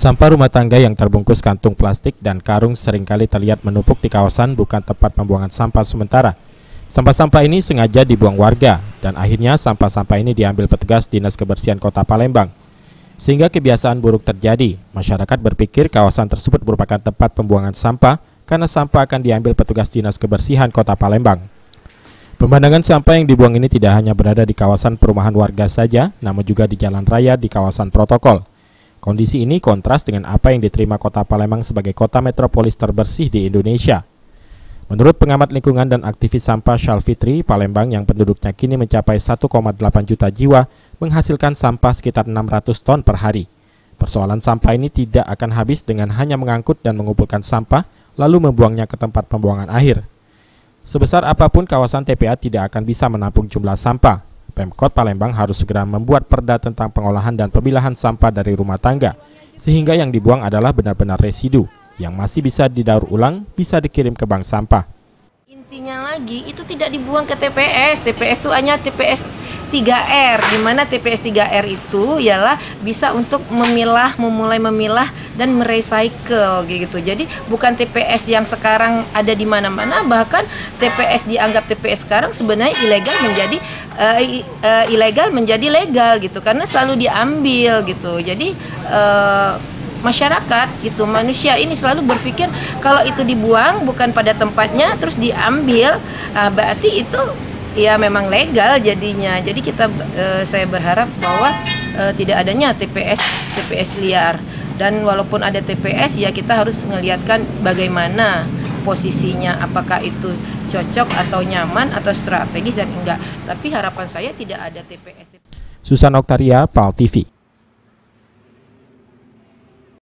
Sampah rumah tangga yang terbungkus kantung plastik dan karung seringkali terlihat menumpuk di kawasan bukan tempat pembuangan sampah sementara. Sampah-sampah ini sengaja dibuang warga dan akhirnya sampah-sampah ini diambil petugas Dinas Kebersihan Kota Palembang. Sehingga kebiasaan buruk terjadi, masyarakat berpikir kawasan tersebut merupakan tempat pembuangan sampah karena sampah akan diambil petugas Dinas Kebersihan Kota Palembang. Pemandangan sampah yang dibuang ini tidak hanya berada di kawasan perumahan warga saja, namun juga di jalan raya di kawasan protokol. Kondisi ini kontras dengan apa yang diterima Kota Palembang sebagai kota metropolis terbersih di Indonesia. Menurut pengamat lingkungan dan aktivis sampah Syal Fitri, Palembang yang penduduknya kini mencapai 1,8 juta jiwa menghasilkan sampah sekitar 600 ton per hari. Persoalan sampah ini tidak akan habis dengan hanya mengangkut dan mengumpulkan sampah lalu membuangnya ke tempat pembuangan akhir. Sebesar apapun kawasan TPA tidak akan bisa menampung jumlah sampah. Pemkot Palembang harus segera membuat perda tentang pengolahan dan pemilahan sampah dari rumah tangga, sehingga yang dibuang adalah benar-benar residu, yang masih bisa didaur ulang, bisa dikirim ke bank sampah. Intinya lagi, itu tidak dibuang ke TPS, TPS itu hanya TPS 3R, di mana TPS 3R itu ialah bisa untuk memulai memilah dan merecycle gitu. Jadi bukan TPS yang sekarang ada di mana-mana, bahkan TPS dianggap TPS sekarang sebenarnya ilegal menjadi legal gitu, karena selalu diambil gitu. Jadi masyarakat gitu, manusia ini selalu berpikir kalau itu dibuang bukan pada tempatnya terus diambil, berarti itu ya memang legal jadinya. Jadi saya berharap bahwa tidak adanya TPS liar, dan walaupun ada TPS ya kita harus melihatkan bagaimana posisinya, apakah itu cocok atau nyaman atau strategis dan enggak. Tapi harapan saya tidak ada TPS. Susan Oktaria, PAL TV.